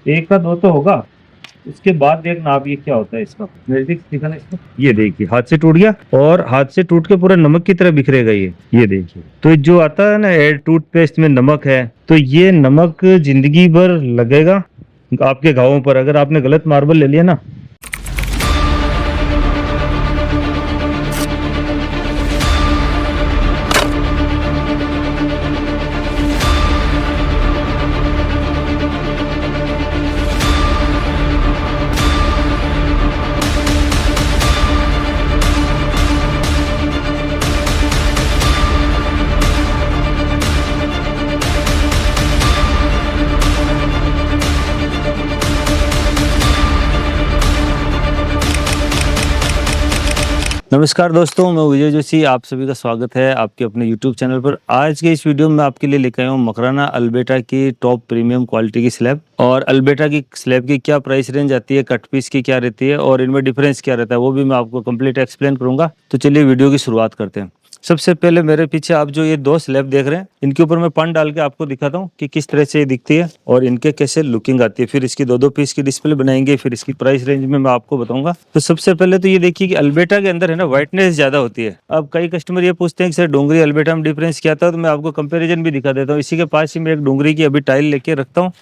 एक का दो तो होगा। उसके बाद देखना आप ये क्या होता है इसका, नजदीक दिखाना इसको। ये देखिए हाथ से टूट गया और हाथ से टूट के पूरा नमक की तरह बिखरेगा ये देखिए। तो जो आता है ना टूथपेस्ट में नमक है, तो ये नमक जिंदगी भर लगेगा आपके घावों पर, अगर आपने गलत मार्बल ले लिया ना। नमस्कार दोस्तों, मैं विजय जोशी, आप सभी का स्वागत है आपके अपने YouTube चैनल पर। आज के इस वीडियो में मैं आपके लिए लेकर आया हूँ मकराना अल्बेटा की टॉप प्रीमियम क्वालिटी की स्लैब। और अल्बेटा की स्लैब की क्या प्राइस रेंज आती है, कट पीस की क्या रहती है और इनमें डिफरेंस क्या रहता है, वो भी मैं आपको कंप्लीट एक्सप्लेन करूंगा। तो चलिए वीडियो की शुरुआत करते हैं। सबसे पहले मेरे पीछे आप जो ये दो स्लैब देख रहे हैं, इनके ऊपर मैं पन डाल के आपको दिखाता हूँ कि किस तरह से ये दिखती है और इनके कैसे लुकिंग आती है। फिर इसकी दो पीस की डिस्प्ले बनाएंगे, फिर इसकी प्राइस रेंज में मैं आपको बताऊंगा। तो सबसे पहले तो ये देखिए कि अल्बेटा के अंदर है ना व्हाइटनेस ज्यादा होती है। अब कई कस्टमर ये पूछते हैं कि सर डोंगरी अल्बेटा में डिफरेंस क्या था, तो मैं आपको कंपेरिजन भी दिखा देता हूँ। इसी के पास ही मैं एक डोंगरी की अभी टाइल लेके रखता हूँ,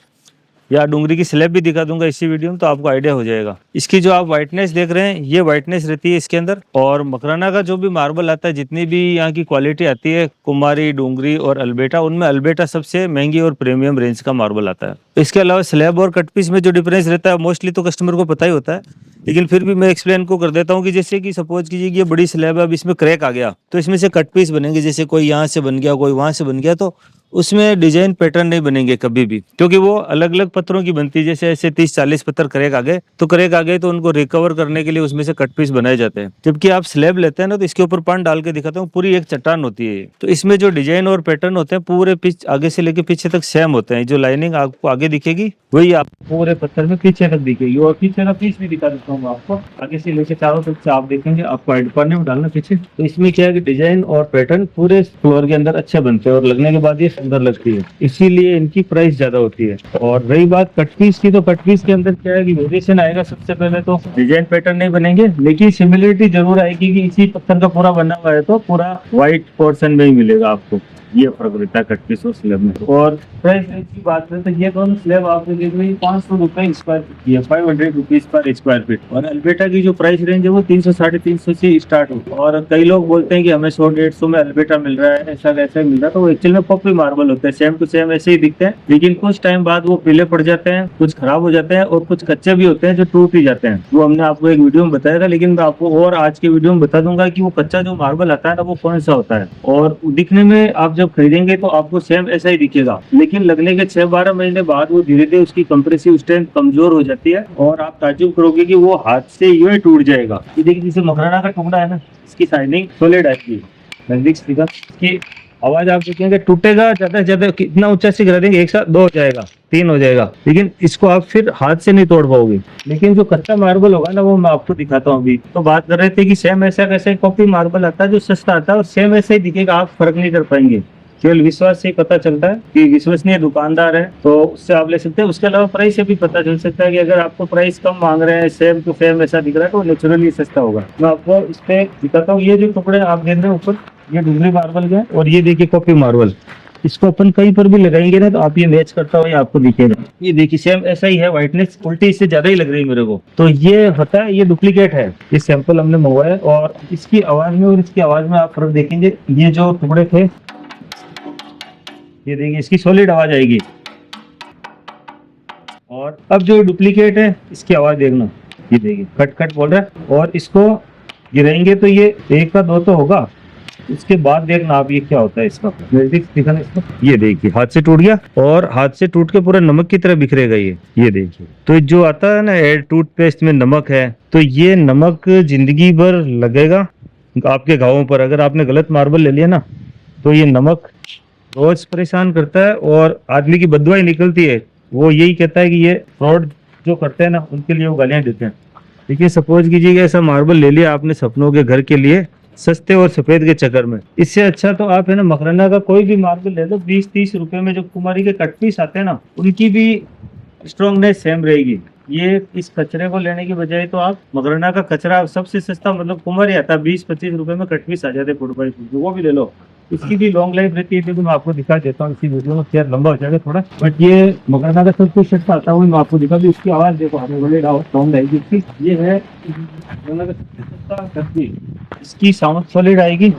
या डोंगरी की स्लैब भी दिखा दूंगा इसी वीडियो में, तो आपको आइडिया हो जाएगा। इसकी जो आप व्हाइटनेस देख रहे हैं, ये व्हाइटनेस रहती है इसके अंदर। और मकराना का जो भी मार्बल आता है, जितनी भी यहाँ की क्वालिटी आती है, कुमारी, डोंगरी और अल्बेटा, उनमें अल्बेटा सबसे महंगी और प्रीमियम रेंज का मार्बल आता है। इसके अलावा स्लैब और कट पीस में जो डिफरेंस रहता है मोस्टली तो कस्टमर को पता ही होता है, लेकिन फिर भी मैं एक्सप्लेन को कर देता हूँ कि जैसे कि सपोज कीजिए कि ये बड़ी स्लैब है, अब इसमें क्रैक आ गया तो इसमें से कट पीस बनेंगे। जैसे कोई यहाँ से बन गया, कोई वहां से बन गया, तो उसमें डिजाइन पैटर्न नहीं बनेंगे कभी भी, क्योंकि वो अलग अलग पत्थरों की बनती है। जैसे ऐसे 30-40 पत्थर क्रैक आ गए तो उनको रिकवर करने के लिए उसमें से कट पीस बनाए जाते हैं। जबकि आप स्लैब लेते हैं ना, तो इसके ऊपर पान डाल के दिखाता हूँ, पूरी एक चट्टान होती है। तो इसमें जो डिजाइन और पैटर्न होते हैं पूरे पिच आगे से लेके पीछे तक सेम होते हैं। जो लाइनिंग आपको आगे दिखेगी वही आपको पूरे पत्थर में पीछे तक दिखेगी। और पीछे का पीस भी दिखा देता हूँ आपको, आगे से लेके चारों तरफ से आप देखेंगे, आपको एड पाने में डालना पीछे। तो इसमें क्या है कि डिजाइन और पैटर्न पूरे फ्लोर के अंदर अच्छे बनते हैं और लगने के बाद ये सुंदर लगती है, इसीलिए इनकी प्राइस ज्यादा होती है। और रही बात कट पीस की, तो कट पीस के अंदर क्या है कि वेरिएशन आएगा। सबसे पहले तो डिजाइन पैटर्न नहीं बनेंगे, लेकिन सिमिलरिटी जरूर आएगी कि इसी पत्थर का पूरा बना हुआ है, तो पूरा व्हाइट पोर्शन में ही मिलेगा आपको। ये फर्क रहता है कट पीस और स्लैब में। और प्राइस रेंज की बात करें तो ये दोनों स्लैब आपको देख रही है 500 रुपए स्क्वायर फीट की है, 500 रुपीज पर स्क्वायर फीट। और अल्बेटा की जो प्राइस रेंज है वो 300-350 से स्टार्ट होती है। और कई लोग बोलते हैं कि हमें 100-150 में अल्बेटा मिल रहा है, ऐसा वैसा मिल रहा है, तो वो एक्चुअल में पप्पी मार्बल होते हैं, सेम टू सेम ऐसे ही दिखते हैं। लेकिन कुछ टाइम बाद वो पीले पड़ जाते हैं, कुछ खराब हो जाते हैं और कुछ कच्चे भी होते हैं जो टूट ही जाते हैं। वो हमने आपको एक वीडियो में बताया था, लेकिन मैं आपको और आज के वीडियो में बता दूंगा कि वो कच्चा जो मार्बल आता है ना, वो कौन सा होता है। और दिखने में आप जब खरीदेंगे तो आपको सेम ऐसा ही दिखेगा, लेकिन लगने के 6-12 महीने बाद वो धीरे धीरे उसकी कंप्रेसिव स्ट्रेंथ कमजोर हो जाती है और आप ताज्जुब करोगे कि वो हाथ से यूं ही टूट जाएगा। ये देखिए जैसे मकराना का टुकड़ा है ना, इसकी शाइनिंग सॉलिड आएगी, नजदीक से दिखा। इसकी आवाज आप देखेंगे, टूटेगा ज्यादा से ज्यादा कितना ऊंचा से गिरा देंगे, एक साथ 2 हो जाएगा, 3 हो जाएगा, लेकिन इसको आप फिर हाथ से नहीं तोड़ पाओगे। लेकिन जो कच्चा मार्बल होगा ना, वो मैं आपको दिखाता हूँ अभी। तो बात कर रहे थे कि सेम ऐसा कैसे कॉपी मार्बल आता है जो सस्ता आता है और सेम ऐसे ही दिखेगा, आप फर्क नहीं कर पाएंगे। केवल विश्वास से ही पता चलता है कि विश्वसनीय दुकानदार है, तो उससे आप ले सकते हैं। उसके अलावा प्राइस से भी पता चल सकता है कि अगर आपको प्राइस कम मांग रहे हैं, सेम टू सेम ऐसा दिख रहा है, तो नेचुरली सस्ता होगा। मैं आपको इस पे दिखाता हूँ। ये जो टुकड़े आप देख रहे हैं ऊपर, ये डुंगरी मार्बल के, और ये देखिए कॉपी मार्बल। इसको अपन कहीं पर भी लगाएंगे ना, तो आप ये मैच करता हुआ आपको दिखेगा। ये देखिए सेम ऐसा ही है, व्हाइटनेस उल्टी इससे ज्यादा ही लग रही है मेरे को। तो ये होता है, ये डुप्लीकेट है, ये सैंपल हमने मंगवाया। और इसकी आवाज में और इसकी आवाज में आप फर्क देखेंगे। ये जो टुकड़े थे, ये देखिए इसकी सॉलिड आवाज आएगी, और अब जो डुप्लीकेट है इसकी आवाज देखना, ये देखिए कट कट बोल रहा है। और इसको गिराएंगे तो ये एक का दो तो होगा। उसके बाद देखना आप ये क्या होता है इसका, नजदीक दिखाना इसको। ये देखिए हाथ से टूट गया और हाथ से टूट के पूरा नमक की तरह बिखरेगा ये देखिए। तो जो आता है ना टूथपेस्ट में नमक है, तो ये नमक जिंदगी भर लगेगा आपके घावों पर। अगर आपने गलत मार्बल ले लिया ना, तो ये नमक रोज परेशान करता है और आदमी की बददुआ ही निकलती है। वो यही कहता है कि ये फ्रॉड जो करते हैं ना, उनके लिए वो गालियां देते हैं। देखिए सपोज कीजिए ऐसा मार्बल ले लिया आपने सपनों के घर के लिए, सस्ते और सफेद के चक्कर में। इससे अच्छा तो आप है ना मकराना का कोई भी मार्बल ले लो, 20-30 रुपए में जो कुमारी के कट पीस आते हैं ना, उनकी भी स्ट्रॉन्गनेस सेम रहेगी। ये इस कचरे को लेने की बजाय तो आप मकराना का कचरा सबसे सस्ता मतलब कुमार ही आता है, 20-25 रुपए में कट पीस आ जाते फुट बाई फुट, वो भी ले लो। इसकी भी लॉन्ग लाइफ रहती है, देखो मैं आपको दिखा देता हूँ इसी वीडियो में, शेयर लंबा हो जाएगा थोड़ा, बट ये मकराना का सब कुछ सस्ता आता है, वो मैं आपको दिखा भी। उसकी आवाज देखो, हमें बड़े साउंड आएगी इसकी। ये है मकराना का सबसे सस्ता कटपीस, इसकी साउंड सॉलिड आएगी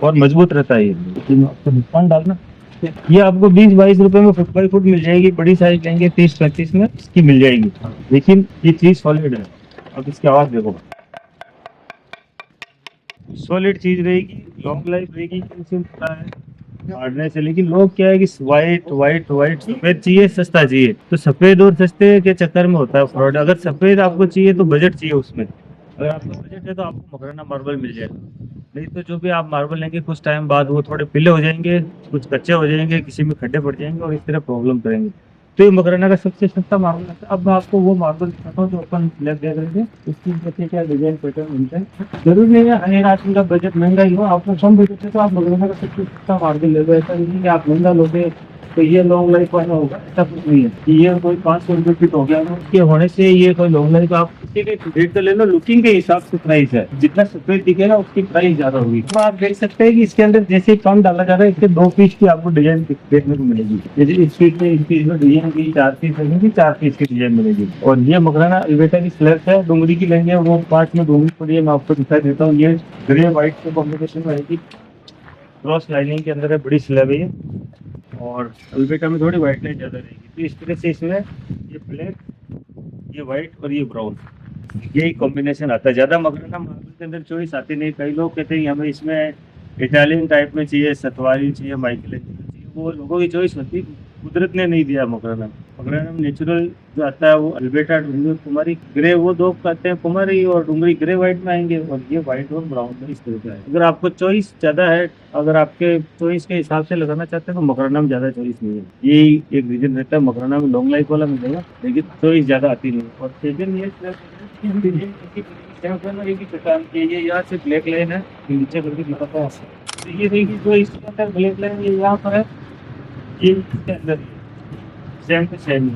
और मजबूत रहता है। ये आपको डिस्काउंट डालना, ये आपको 20-22 रुपए में फुट बाई फुट मिल जाएगी। बड़ी साइज लेंगे 30-35 में इसकी मिल जाएगी, लेकिन ये चीज सॉलिड है। अब इसकी आवाज देखो, सॉलिड चीज रहेगी, लॉन्ग लाइफ रहेगी, हार्डनेस है। लेकिन लोग क्या है कि व्हाइट व्हाइट व्हाइट सफेद चाहिए, सस्ता चाहिए, तो सफेद और सस्ते के चक्कर में होता है फ्रॉड। अगर सफेद आपको चाहिए तो बजट चाहिए उसमें, अगर आपका बजट है तो आपको मकराना मार्बल मिल जाएगा। नहीं तो जो भी आप मार्बल लेंगे कुछ टाइम बाद वो थोड़े पीले हो जाएंगे, कुछ कच्चे हो जाएंगे, किसी में खड्डे पड़ जाएंगे और इस तरह प्रॉब्लम करेंगे। तो ये मकराना का सबसे सस्ता मार्बल है। अब मैं आपको वो मार्बल दिखाता हूँ जो अपन स्लैब देख रहे थे, उसकी कैसे क्या डिजाइन पैटर्न मिलते हैं। जरूरी नहीं है हर आदमी का बजट महंगा ही हो, आपको कम बजट है तो आप मकराना का सबसे सस्ता मार्बल ले लो। ऐसा नहीं कि आप महंगा लोगे तो ये लॉन्ग लाइफ वाला होगा, ऐसा कुछ नहीं है कि ये कोई 500 रुपये फिट हो गया उसके होने से ये कोई लॉन्ग लाइफ। आप किसी के रेट तो ले लो, लुकिंग के हिसाब से प्राइस है, जितना सफेद दिखेगा उसकी प्राइस ज्यादा होगी। तो आप देख सकते हैं कि इसके अंदर जैसे कम डाला जा रहा है, इसके 2 पीस की आपको डिजाइन देखने को मिलेगी। जैसे इस पीस में इसकी डिजाइन की 4 पीस लगेगी, 4 पीस की डिजाइन मिलेगी। और ये मकराना अल्बेटा की स्लैब है, डुंगरी की लेंगे वो पार्ट में डुंगरी पड़ी है, मैं आपको दिखा देता हूँ। ये ग्रे व्हाइट के कॉम्बिनेशन में आएगी, क्रॉस लाइनिंग के अंदर है, बड़ी स्लैब है ये। और अल्बेटा में थोड़ी वाइट लाइन ज़्यादा रहेगी, तो इस तरह से इसमें ये ब्लैक, ये वाइट और ये ब्राउन, यही कॉम्बिनेशन आता है। ज़्यादा मकराना मार्बल के अंदर चॉइस आती नहीं। कई लोग कहते हैं हमें इसमें इटालियन टाइप में चाहिए, सतवारी चाहिए, माइकलेंजेलो चाहिए, वो लोगों की चॉइस होती है। कुदरत ने नहीं दिया मकराना में नेचुरल जो आता है वो अल्बेटा, डुंगरी, कुमारी ग्रे, वो दो कहते हैं कुमारी, और डुंगरी ग्रे व्हाइट में आएंगे, और ये व्हाइट और ब्राउन में इस तरह का है। अगर आपको चॉइस ज्यादा है, अगर आपके चॉइस के हिसाब से लगाना चाहते हैं तो मकराना में ज्यादा चॉइस नहीं है। यही एक रीजन रहता है, मकराना में लॉन्ग लाइफ वाला मिलेगा लेकिन चॉइस ज्यादा आती नहीं। और सेकंड ये चट्टान की, ये यहाँ से ब्लैक लाइन है, नीचे करके दिखाता है। तो ये देखिए जो इसके अंदर ब्लैक लाइन ये यहाँ पर है, ये इसके अंदर सेम टू सेम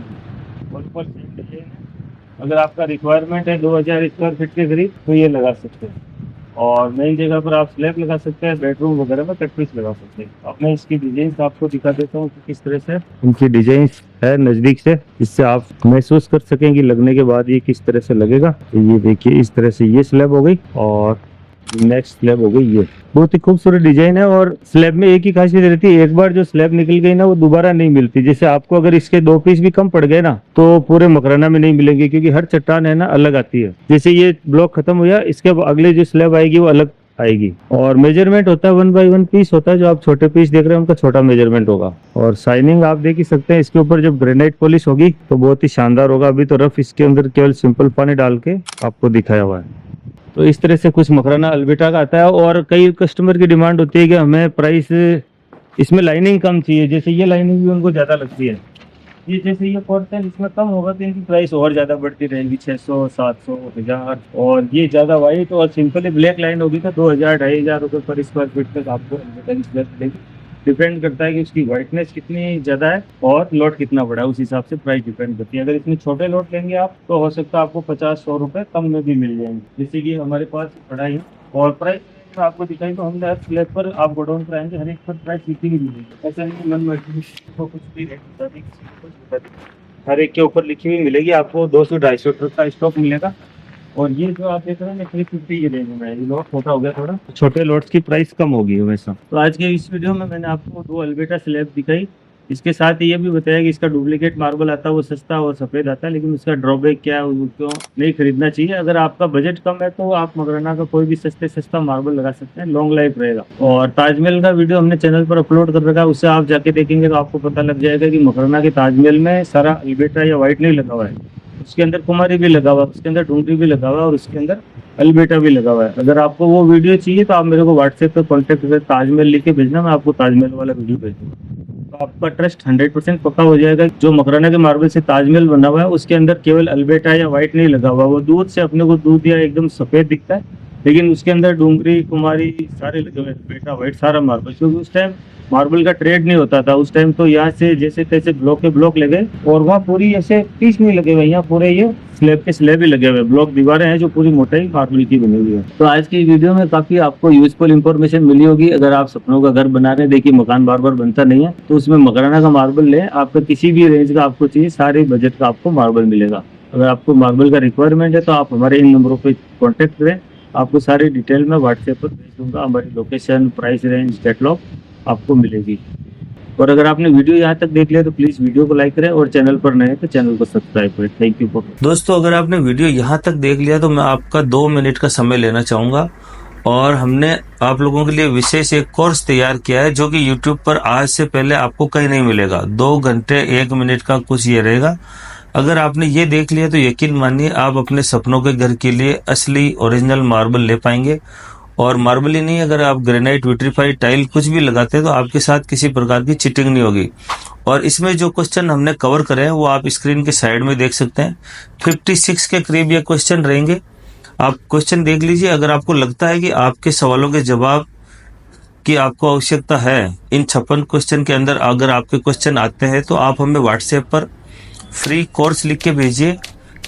और ऊपर सेम डिजाइन है। अगर आपका रिक्वायरमेंट है 2000 स्क्वायर फीट के करीब तो ये लगा सकते हैं, और नई जगह पर आप स्लैब लगा सकते हैं, बेडरूम वगैरह में कट पीस लगा सकते हैं। अब मैं इसकी डिजाइन आपको दिखा देता हूँ कि किस तरह से इनकी डिजाइन है नज़दीक से, जिससे आप महसूस कर सकेंगे लगने के बाद ये किस तरह से लगेगा। ये देखिए इस तरह से ये स्लैब हो गई, और नेक्स्ट स्लैब हो गई ये। बहुत ही खूबसूरत डिजाइन है। और स्लैब में एक ही खासियत रहती है, एक बार जो स्लैब निकल गई ना वो दोबारा नहीं मिलती। जैसे आपको अगर इसके 2 पीस भी कम पड़ गए ना तो पूरे मकराना में नहीं मिलेंगे, क्योंकि हर चट्टान है ना अलग आती है। जैसे ये ब्लॉक खत्म हुआ, इसके अगले जो स्लैब आएगी वो अलग आएगी। और मेजरमेंट होता है 1 बाय 1 पीस होता है, जो आप छोटे पीस देख रहे हैं उनका छोटा मेजरमेंट होगा। और शाइनिंग आप देख ही सकते हैं, इसके ऊपर जब ग्रेनाइट पॉलिश होगी तो बहुत ही शानदार होगा। अभी तो रफ इसके अंदर केवल सिंपल पानी डाल के आपको दिखाया हुआ है। तो इस तरह से कुछ मकराना अल्बेटा का आता है। और कई कस्टमर की डिमांड होती है कि हमें प्राइस इसमें लाइनिंग कम चाहिए, जैसे ये लाइनिंग भी उनको ज़्यादा लगती है। ये जैसे ये पोर्शन इसमें कम होगा तो इनकी प्राइस और ज़्यादा बढ़ती रहेगी, 600, 700, 1000। और ये ज़्यादा वाइट और सिंपली ब्लैक लाइन होगी तो 2000, 2500 रुपये पर स्क्वायर फीट तक आपको अल्बेटा की स्लैब मिलेगी। डिपेंड करता है कि उसकी वाइटनेस कितनी ज़्यादा है और लोड कितना बड़ा है, उस हिसाब से प्राइस डिपेंड करती है। अगर इतने छोटे लोड लेंगे आप तो हो सकता है आपको 50-100 रुपये कम में भी मिल जाएंगे, जैसे कि हमारे पास पड़ा ही। और प्राइस आपको दिखाई तो हमने हर स्लैब पर आप गोडाउन पर आएंगे, हर एक पर प्राइस लिखी हुई मिलेगी। ऐसा नहीं मन मर्जी को कुछ भी रेट बता दी, हर एक के ऊपर लिखी हुई मिलेगी। आपको 200-250 ट्रक का स्टॉक मिलेगा। और ये जो आप देख रहे हैं 350 ये रेंज में है। ये लोड छोटा हो गया थोड़ा, छोटे लोड्स की प्राइस कम होगी हमेशा। तो आज के इस वीडियो में मैंने आपको 2 अल्बेटा स्लैब दिखाई। इसके साथ ही ये भी बताया कि इसका डुप्लीकेट मार्बल आता है वो सस्ता और सफ़ेद आता है, लेकिन उसका ड्रॉबैक क्या है, वो क्यों नहीं खरीदना चाहिए। अगर आपका बजट कम है तो आप मकराना का कोई भी सस्ता मार्बल लगा सकते हैं, लॉन्ग लाइफ रहेगा। और ताजमहल का वीडियो हमने चैनल पर अपलोड कर रखा है, उससे आप जाके देखेंगे तो आपको पता लग जाएगा कि मकराना के ताजमहल में सारा अल्बेटा या वाइट नहीं लगा हुआ है, उसके अंदर कुमारी भी लगा हुआ है, उसके अंदर डुंगरी भी लगा हुआ है, और उसके अंदर अल्बेटा भी लगा हुआ है। अगर आपको वो वीडियो चाहिए तो आप मेरे को व्हाट्सएप पे कॉन्टैक्ट करके ताजमहल लिख के भेजना, मैं आपको ताजमहल वाला वीडियो भेज दूँगा। तो आपका ट्रस्ट 100% पक्का हो जाएगा। जो मकराना के मार्बल से ताजमहल बना हुआ है उसके अंदर केवल अल्बेटा या वाइट नहीं लगा हुआ, वो दूध से अपने को दूध या एकदम सफ़ेद दिखता है, लेकिन उसके अंदर डुंगरी, कुमारी सारे लगे हुए, अल्बेटा, वाइट सारा मार्बल। क्योंकि उस टाइम मार्बल का ट्रेड नहीं होता था उस टाइम, तो यहाँ से जैसे तैसे ब्लॉक के ब्लॉक लगे और वहाँ पूरी ऐसे पीस नहीं लगे हुए, यहाँ पूरे ये स्लैब के स्लैब ही लगे हुए, ब्लॉक दीवारें हैं जो पूरी मोटाई मार्बल की बनी हुई है। तो आज की वीडियो में काफी आपको यूजफुल इंफॉर्मेशन मिली होगी। अगर आप सपनों का घर बना रहे हैं, देखिए मकान बार बार बनता नहीं है, तो उसमें मकराना का मार्बल लें। आपका किसी भी रेंज का आपको चाहिए, सारे बजट का आपको मार्बल मिलेगा। अगर आपको मार्बल का रिक्वायरमेंट है तो आप हमारे इन नंबरों पे कांटेक्ट करें, आपको सारी डिटेल में व्हाट्सएप पर भेज दूंगा। हमारी लोकेशन, प्राइस रेंज, कैटलॉग आपको मिलेगी। और अगर आपने वीडियो यहाँ तक देख लिया तो प्लीज वीडियो को लाइक करें और चैनल पर नए हैं तो चैनल को सब्सक्राइब करें। Thank you for. दोस्तों, अगर आपने वीडियो यहाँ तक देख लिया तो मैं आपका 2 मिनट का समय लेना चाहूंगा। और हमने आप लोगों के लिए विशेष एक कोर्स तैयार किया है जो कि YouTube पर आज से पहले आपको कहीं नहीं मिलेगा। 2 घंटे 1 मिनट का कुछ ये रहेगा। अगर आपने ये देख लिया तो यकीन मानिए आप अपने सपनों के घर के लिए असली ओरिजिनल मार्बल ले पाएंगे। और मार्बल ही नहीं, अगर आप ग्रेनाइट, विट्रीफाइड टाइल कुछ भी लगाते हैं तो आपके साथ किसी प्रकार की चिटिंग नहीं होगी। और इसमें जो क्वेश्चन हमने कवर करे हैं वो आप स्क्रीन के साइड में देख सकते हैं। 56 के करीब ये क्वेश्चन रहेंगे। आप क्वेश्चन देख लीजिए। अगर आपको लगता है कि आपके सवालों के जवाब की आपको आवश्यकता है इन 56 क्वेश्चन के अंदर, अगर आपके क्वेश्चन आते हैं तो आप हमें व्हाट्सएप पर फ्री कोर्स लिख के भेजिए।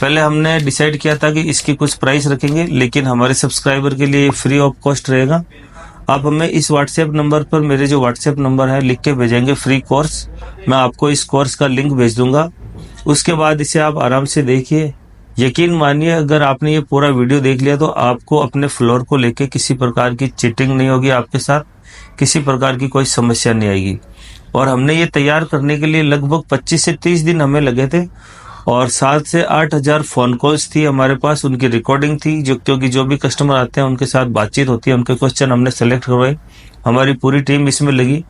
पहले हमने डिसाइड किया था कि इसकी कुछ प्राइस रखेंगे, लेकिन हमारे सब्सक्राइबर के लिए फ्री ऑफ कॉस्ट रहेगा। आप हमें इस व्हाट्सएप नंबर पर, मेरे जो व्हाट्सएप नंबर है, लिख के भेजेंगे फ्री कोर्स। मैं आपको इस कोर्स का लिंक भेज दूंगा। उसके बाद इसे आप आराम से देखिए। यकीन मानिए अगर आपने ये पूरा वीडियो देख लिया तो आपको अपने फ्लोर को लेके किसी प्रकार की चिटिंग नहीं होगी, आपके साथ किसी प्रकार की कोई समस्या नहीं आएगी। और हमने ये तैयार करने के लिए लगभग 25 से 30 दिन हमें लगे थे और 7 से 8 हजार फोन कॉल्स थी हमारे पास, उनकी रिकॉर्डिंग थी। क्योंकि जो भी कस्टमर आते हैं उनके साथ बातचीत होती है, उनके क्वेश्चन हमने सेलेक्ट करवाए, हमारी पूरी टीम इसमें लगी।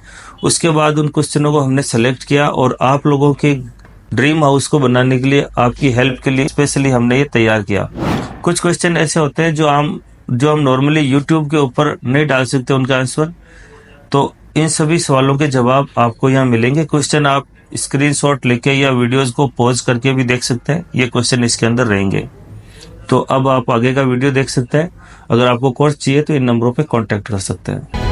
उसके बाद उन क्वेश्चनों को हमने सेलेक्ट किया और आप लोगों के ड्रीम हाउस को बनाने के लिए, आपकी हेल्प के लिए स्पेशली हमने ये तैयार किया। कुछ क्वेश्चन ऐसे होते हैं जो हम नॉर्मली यूट्यूब के ऊपर नहीं डाल सकते उनका आंसर, तो इन सभी सवालों के जवाब आपको यहाँ मिलेंगे। क्वेश्चन आप स्क्रीनशॉट लेके या वीडियोस को पॉज करके भी देख सकते हैं, ये क्वेश्चन इसके अंदर रहेंगे। तो अब आप आगे का वीडियो देख सकते हैं। अगर आपको कोर्स चाहिए तो इन नंबरों पे कांटेक्ट कर सकते हैं।